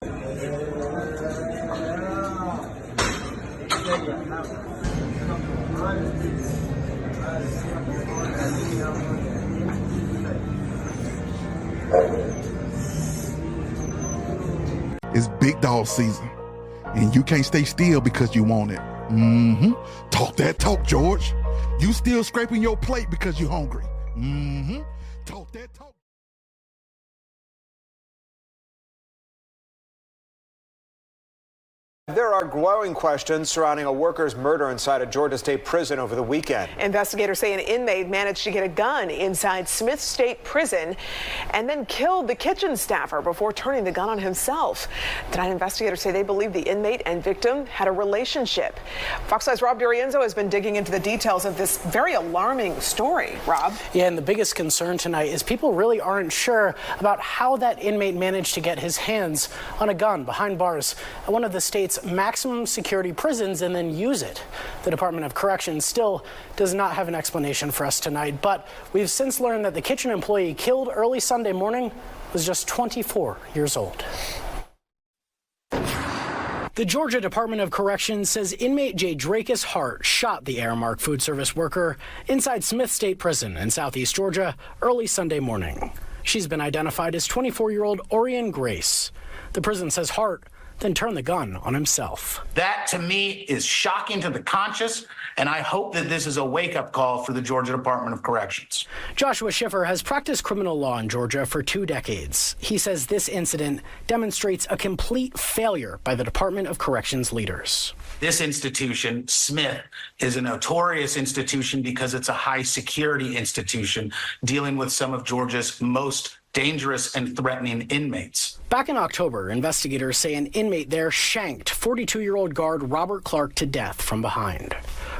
It's big dog season, and you can't stay still because you want it. Talk that talk, George. You still scraping your plate because you're hungry. Talk that talk. There are growing questions surrounding a worker's murder inside a Georgia State prison over the weekend. Investigators say an inmate managed to get a gun inside Smith State Prison and then killed the kitchen staffer before turning the gun on himself. Tonight, investigators say they believe the inmate and victim had a relationship. Fox 5's Rob DiRienzo has been digging into the details of this very alarming story. Rob? Yeah, and the biggest concern tonight is people really aren't sure about how that inmate managed to get his hands on a gun behind bars at one of the state's maximum security prisons and then use it. The Department of Corrections still does not have an explanation for us tonight, but we've since learned that the kitchen employee killed early Sunday morning was just 24 years old. The Georgia Department of Corrections says inmate Jaydrekus Hart shot the Aramark food service worker inside Smith State Prison in southeast Georgia early Sunday morning. She's been identified as 24-year-old Aureon Grace. The prison says Hart then turned the gun on himself. That, to me, is shocking to the conscious, and I hope that this is a wake-up call for the Georgia Department of Corrections. Joshua Schiffer has practiced criminal law in Georgia for 2 decades. He says this incident demonstrates a complete failure by the Department of Corrections leaders. This institution, Smith, is a notorious institution because it's a high-security institution dealing with some of Georgia's most dangerous and threatening inmates. Back in October, investigators say an inmate there shanked 42-year-old guard Robert Clark to death from behind.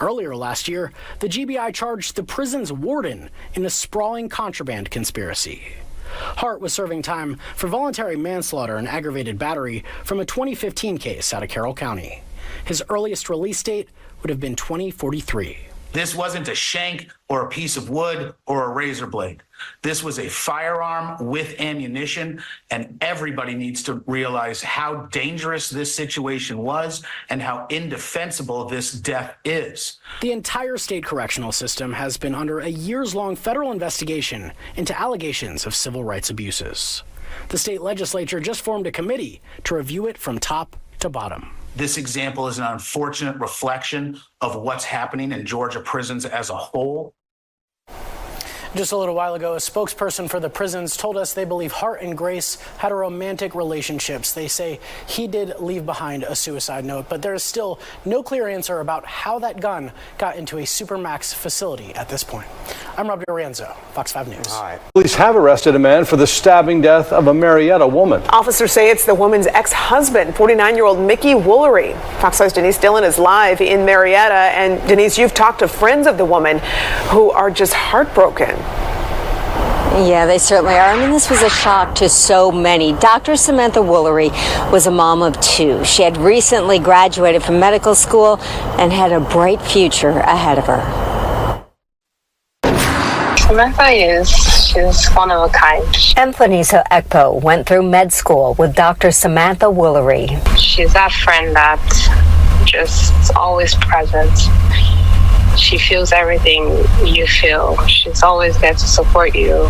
Earlier last year, the GBI charged the prison's warden in a sprawling contraband conspiracy. Hart was serving time for voluntary manslaughter and aggravated battery from a 2015 case out of Carroll County. His earliest release date would have been 2043. This wasn't a shank or a piece of wood or a razor blade. This was a firearm with ammunition, and everybody needs to realize how dangerous this situation was and how indefensible this death is. The entire state correctional system has been under a years-long federal investigation into allegations of civil rights abuses. The state legislature just formed a committee to review it from top to bottom. This example is an unfortunate reflection of what's happening in Georgia prisons as a whole. Just a little while ago, a spokesperson for the prisons told us they believe Hart and Grace had a romantic relationships. They say he did leave behind a suicide note, but there is still no clear answer about how that gun got into a Supermax facility at this point. I'm Rob DiRienzo, Fox 5 News. All right. Police have arrested a man for the stabbing death of a Marietta woman. Officers say it's the woman's ex-husband, 49-year-old Mickey Woolery. Fox 5's Denise Dillon is live in Marietta. And Denise, you've talked to friends of the woman who are just heartbroken. Yeah, they certainly are. I mean, this was a shock to so many. Dr. Samantha Woolery was a mom of 2. She had recently graduated from medical school and had a bright future ahead of her. Samantha she's one of a kind. Anthonisa Ekpo went through med school with Dr. Samantha Woolery. She's that friend that just always present. She feels everything you feel. She's always there to support you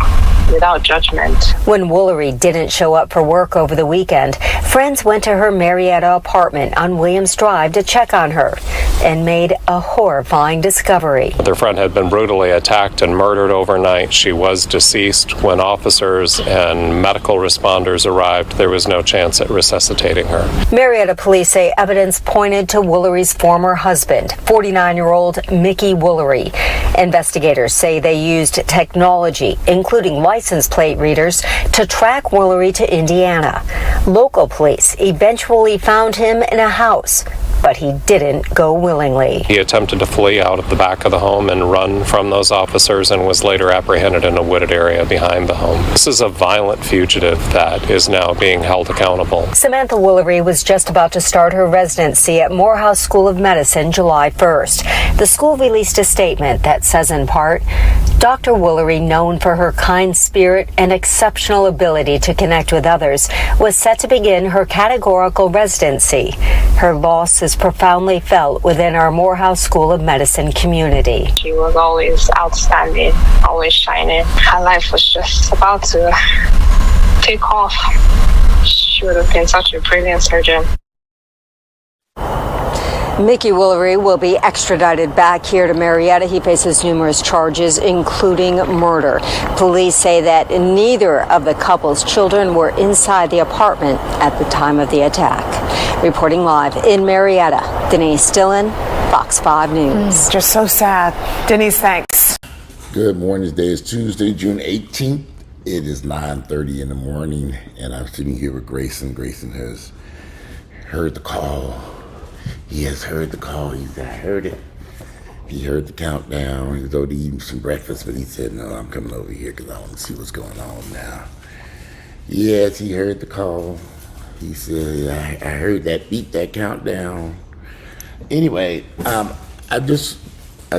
without judgment. When Woolery didn't show up for work over the weekend, friends went to her Marietta apartment on Williams Drive to check on her and made a horrifying discovery. Their friend had been brutally attacked and murdered overnight. She was deceased. When officers and medical responders arrived, there was no chance at resuscitating her. Marietta police say evidence pointed to Woolery's former husband, 49-year-old Mickey Woolery. Investigators say they used technology, including license plate readers, to track Woolery to Indiana. Local police eventually found him in a house, but he didn't go willingly. He attempted to flee out of the back of the home and run from those officers and was later apprehended in a wooded area behind the home. This is a violent fugitive that is now being held accountable. Samantha Woolery was just about to start her residency at Morehouse School of Medicine July 1st. The school released a statement that says in part, Dr. Woolery, known for her kind spirit and exceptional ability to connect with others, was set to begin her categorical residency. Her loss is profoundly felt within our Morehouse School of Medicine community. She was always outstanding, always shining. Her life was just about to take off. She would have been such a brilliant surgeon. Mickey Woolery will be extradited back here to Marietta. He faces numerous charges, including murder. Police say that neither of the couple's children were inside the apartment at the time of the attack. Reporting live in Marietta, Denise Dillon, Fox 5 News. Just so sad. Denise, thanks. Good morning. Today is Tuesday, June 18th. It is 9:30 in the morning, and I'm sitting here with Grayson. Grayson has heard the call. He has heard the call. He heard it. He heard the countdown. He was already eating some breakfast, but he said, no, I'm coming over here because I want to see what's going on now. Yes, he heard the call. He said, I heard that beat, that countdown. Anyway, I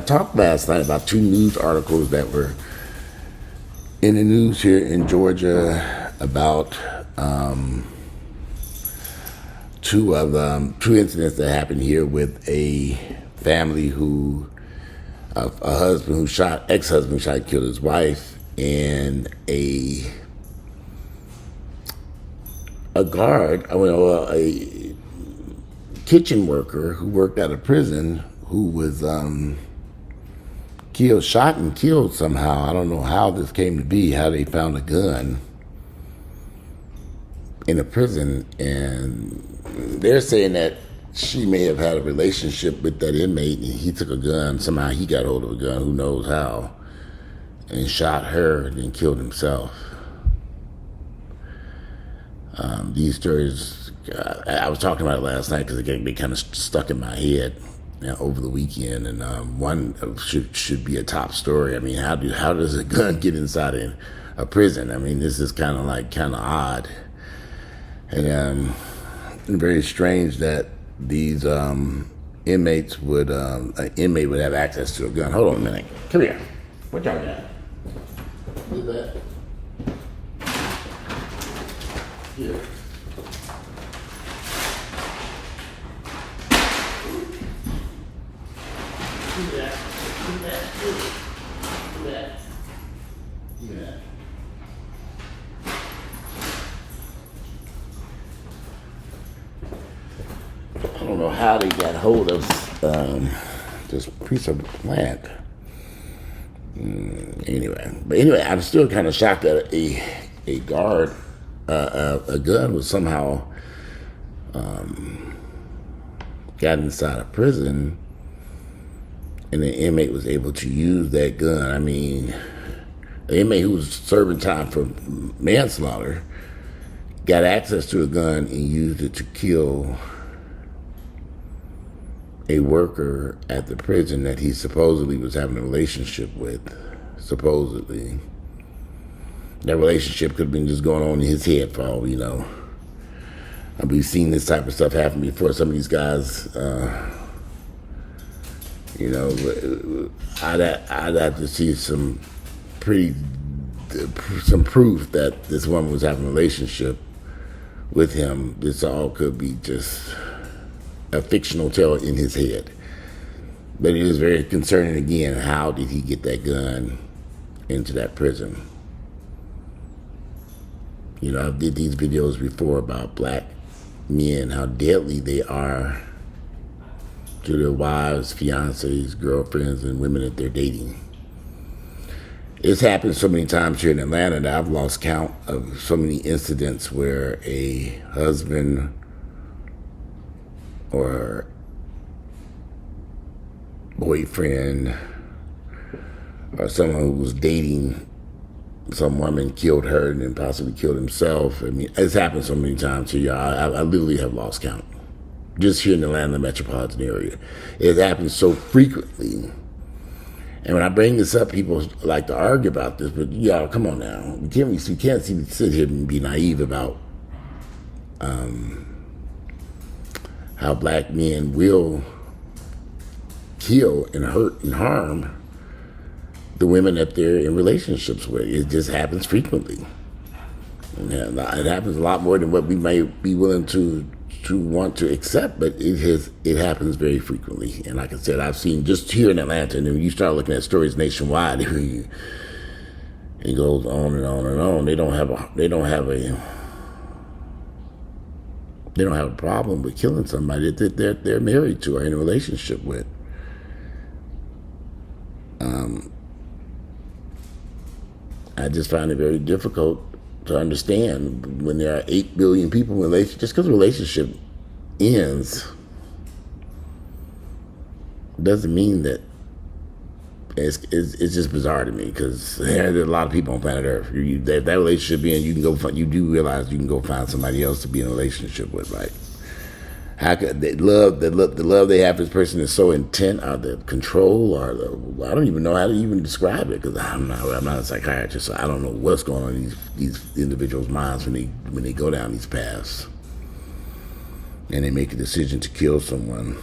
talked last night about two news articles that were in the news here in Georgia about two incidents that happened here with a family a husband who ex-husband shot and killed his wife, and a kitchen worker who worked at a prison who was shot and killed somehow. I don't know how this came to be, how they found a gun in a prison, and they're saying that she may have had a relationship with that inmate and he took a gun. Somehow he got hold of a gun, who knows how, and shot her and then killed himself. These stories, I was talking about it last night because they kind of stuck in my head over the weekend, and one should be a top story. I mean, how does a gun get inside a prison? I mean, this is kind of odd, and very strange that these inmates would an inmate would have access to a gun. Hold on a minute. Come here. What y'all got? Who's that? Here. I don't know how they got hold of this piece of plant. Anyway, I'm still kind of shocked that a gun was somehow got inside a prison, and the inmate was able to use that gun. I mean, the inmate who was serving time for manslaughter got access to a gun and used it to kill a worker at the prison that he supposedly was having a relationship with. Supposedly. That relationship could have been just going on in his head for all we know. We've seen this type of stuff happen before. Some of these guys, I'd have to see some proof that this woman was having a relationship with him. This all could be just a fictional tale in his head. But it is very concerning again, how did he get that gun into that prison? I've did these videos before about black men, how deadly they are to their wives, fiancés, girlfriends, and women that they're dating. It's happened so many times here in Atlanta that I've lost count of so many incidents where a husband or boyfriend or someone who was dating some woman killed her and then possibly killed himself. I mean, it's happened so many times here, y'all. I literally have lost count. Just here in the Atlanta metropolitan area. It happens so frequently. And when I bring this up, people like to argue about this, but y'all, come on now. We can't sit here and be naive about how black men will kill and hurt and harm the women that they're in relationships with. It just happens frequently. Yeah, it happens a lot more than what we might be willing to want to accept, but it happens very frequently. And like I said, I've seen just here in Atlanta, and then when you start looking at stories nationwide, it goes on and on and on. They don't have a problem with killing somebody that they're married to or in a relationship with. I just find it very difficult to understand when there are 8 billion people in relationships. Just because a relationship ends doesn't mean that it's just bizarre to me, because there are a lot of people on planet Earth. That relationship ends, you do realize you can go find somebody else to be in a relationship with. Like, how could the love they have for this person is so intent, or the control, or I don't even know how to even describe it, because I'm not a psychiatrist, so I don't know what's going on in these individuals' minds when they go down these paths and they make a decision to kill someone.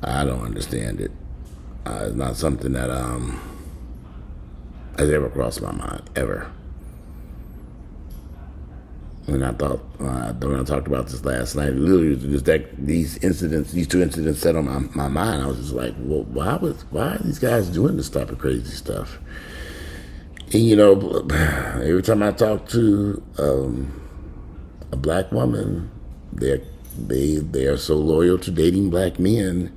I don't understand it. It's not something that has ever crossed my mind, ever. When I talked about this last night, literally just these two incidents set on my mind. I was just like, well, why are these guys doing this type of crazy stuff? And every time I talk to a black woman, they are so loyal to dating black men,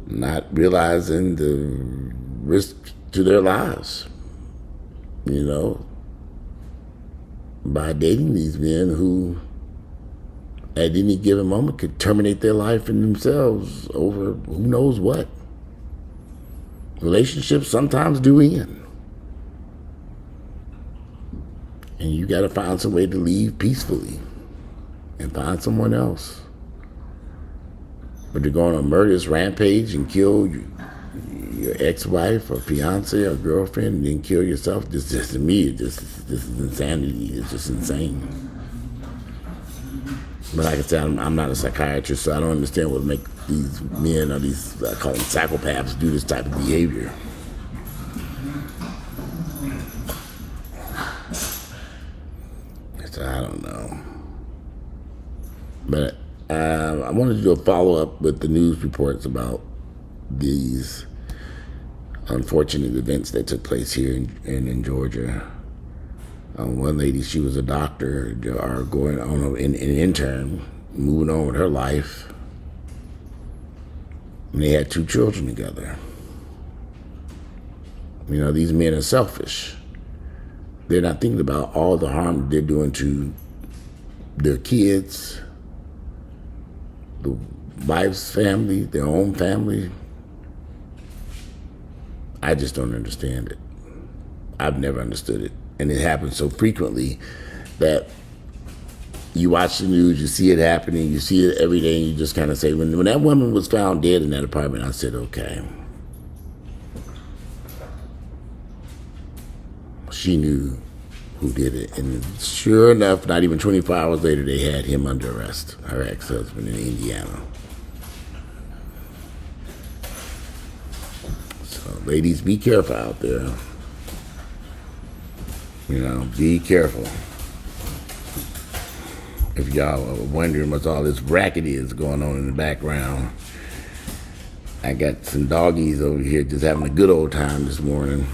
not realizing the risk to their lives. By dating these men who, at any given moment, could terminate their life and themselves over who knows what. Relationships sometimes do end. And you got to find some way to leave peacefully and find someone else. But to go on a murderous rampage and kill your ex-wife or fiance or girlfriend and then kill yourself, just to me, this is insanity. It's just insane. But like I said, I'm not a psychiatrist, so I don't understand what make these men, or these, I call them psychopaths, do this type of behavior. So I don't know. But I wanted to do a follow-up with the news reports about these unfortunate events that took place here in Georgia. One lady, she was a doctor, or going on an intern, moving on with her life. And they had 2 children together. These men are selfish. They're not thinking about all the harm they're doing to their kids, the wife's family, their own family. I just don't understand it. I've never understood it. And it happens so frequently that you watch the news, you see it happening, you see it every day, and you just kind of say, when that woman was found dead in that apartment, I said, okay. She knew who did it. And sure enough, not even 24 hours later, they had him under arrest, her ex-husband in Indiana. Ladies, be careful out there. Be careful. If y'all are wondering what all this racket is going on in the background, I got some doggies over here just having a good old time this morning,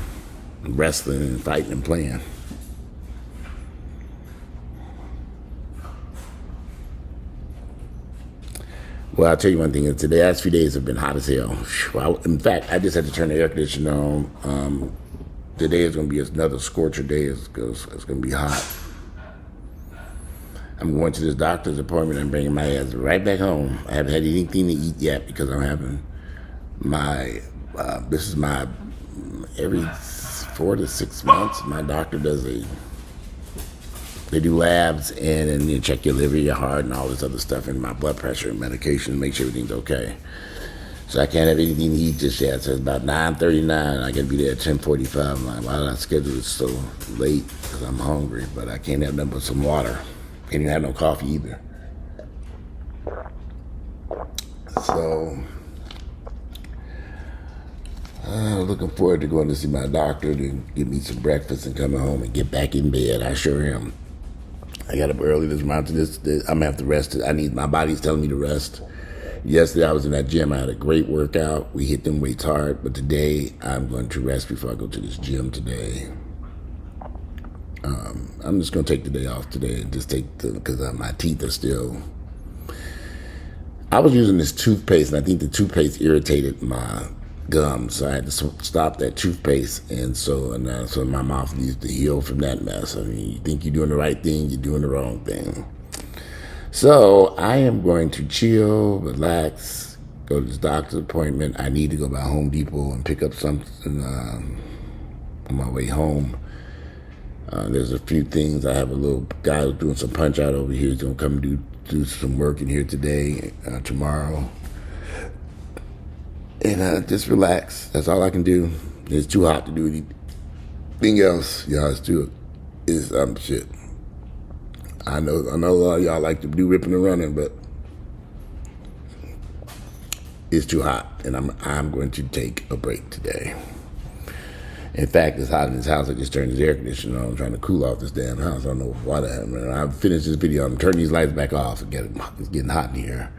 wrestling and fighting and playing. Well, I'll tell you one thing. The last few days have been hot as hell. In fact, I just had to turn the air conditioner on. Today is going to be another scorcher day. It's going to be hot. I'm going to this doctor's appointment and bringing my ass right back home. I haven't had anything to eat yet because I'm having this is my, every 4 to 6 months, my doctor does they do labs and then you check your liver, your heart, and all this other stuff, and my blood pressure and medication, make sure everything's okay. So I can't have anything to eat just yet. So it's about 9:39. I got to be there at 10:45. I'm like, why did I schedule it so late? Because I'm hungry, but I can't have nothing but some water. Can't even have no coffee either. So, Looking forward to going to see my doctor to get me some breakfast and coming home and get back in bed. I sure am. I got up early this morning. I'm gonna have to rest. My body's telling me to rest. Yesterday I was in that gym. I had a great workout. We hit them weights hard. But today I'm going to rest before I go to this gym today. I'm just going to take the day off today and just because my teeth are still... I was using this toothpaste, and I think the toothpaste irritated my gums, so I had to stop that toothpaste, and so my mouth needs to heal from that mess. I mean, you think you're doing the right thing, you're doing the wrong thing. So I am going to chill, relax, go to this doctor's appointment. I need to go by Home Depot and pick up something on my way home. There's a few things. I have a little guy who's doing some punch out over here. He's going to come do some work in here today, tomorrow. And just relax. That's all I can do. It's too hot to do anything else. Y'all, it's shit. I know a lot of y'all like to do ripping and running, but it's too hot, and I'm going to take a break today. In fact, it's hot in this house. I just turned this air conditioner on. I'm trying to cool off this damn house. I don't know why that happened. I've finished this video. I'm turning these lights back off. It's getting hot in here.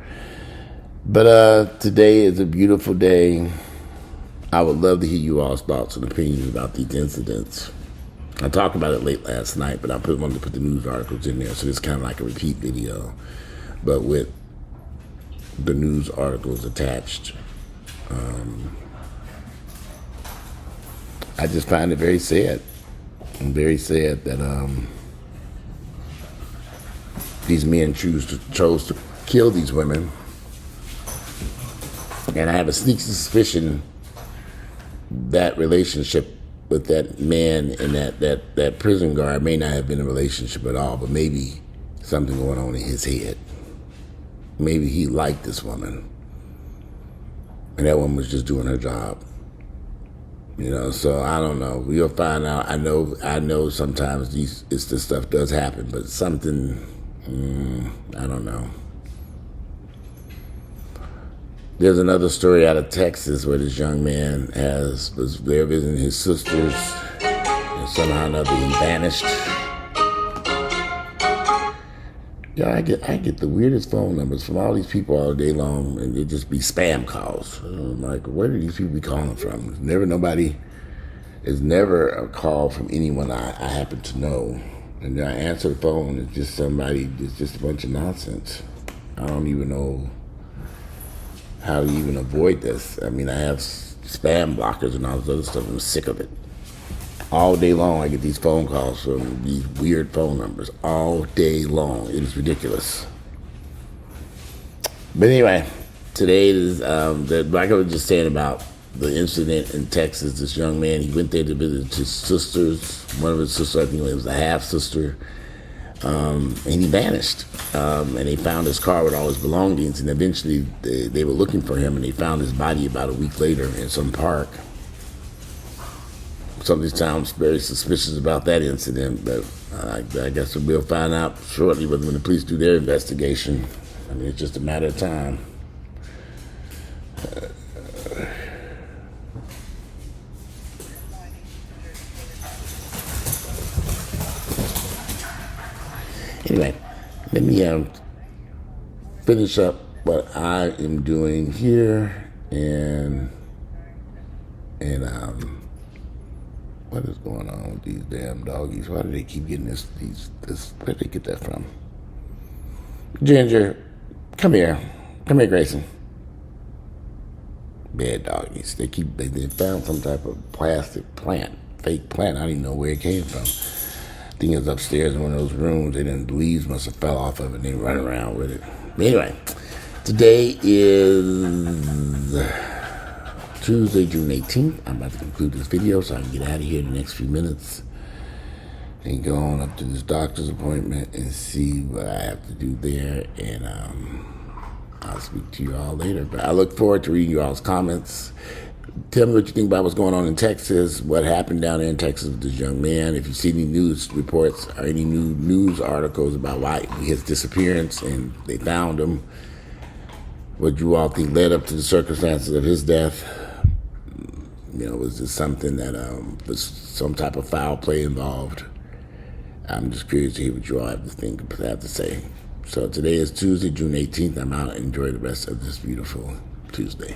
But today is a beautiful day. I would love to hear you all's thoughts and opinions about these incidents. I talked about it late last night, but I wanted to put the news articles in there, so it's kind of like a repeat video, but with the news articles attached. I just find it very sad. I'm very sad that these men chose to kill these women. And I have a sneaky suspicion that relationship with that man and that prison guard may not have been a relationship at all, but maybe something going on in his head. Maybe he liked this woman, and that woman was just doing her job. So I don't know. We'll find out. I know sometimes this stuff does happen, but something, I don't know. There's another story out of Texas where this young man was there visiting his sisters, and somehow or another he vanished. Yeah, I get the weirdest phone numbers from all these people all day long, and it just be spam calls. I'm like, where do these people be calling from? It's never a call from anyone I happen to know. And then I answer the phone, it's just a bunch of nonsense. I don't even know how to even avoid this. I mean, I have spam blockers and all this other stuff. I'm sick of it. All day long, I get these phone calls from these weird phone numbers. All day long. It is ridiculous. But anyway, today is, like I was just saying about the incident in Texas, this young man, he went there to visit his sisters. One of his sisters, I think it was a half-sister. And he vanished. And they found his car with all his belongings, and eventually they were looking for him, and they found his body about a week later in some park. Something sounds very suspicious about that incident, but I guess we'll find out shortly when the police do their investigation. I mean, it's just a matter of time. Anyway, let me finish up what I am doing here, and what is going on with these damn doggies? Why do they keep getting this? Where did they get that from? Ginger, come here, Grayson. Bad doggies. They found some type of plastic plant, fake plant. I don't even know where it came from. I think it was upstairs in one of those rooms. The leaves must have fell off of it and they run around with it. But anyway, today is Tuesday, June 18th. I'm about to conclude this video so I can get out of here in the next few minutes and go on up to this doctor's appointment and see what I have to do there. And I'll speak to you all later. But I look forward to reading you all's comments. Tell me what you think about what's going on in Texas, what happened down there in Texas with this young man. If you see any news reports or any new news articles about why his disappearance and they found him, what you all think led up to the circumstances of his death. Was this something that was some type of foul play involved? I'm just curious to hear what you all have to say. So today is Tuesday, June 18th. I'm out. Enjoy the rest of this beautiful Tuesday.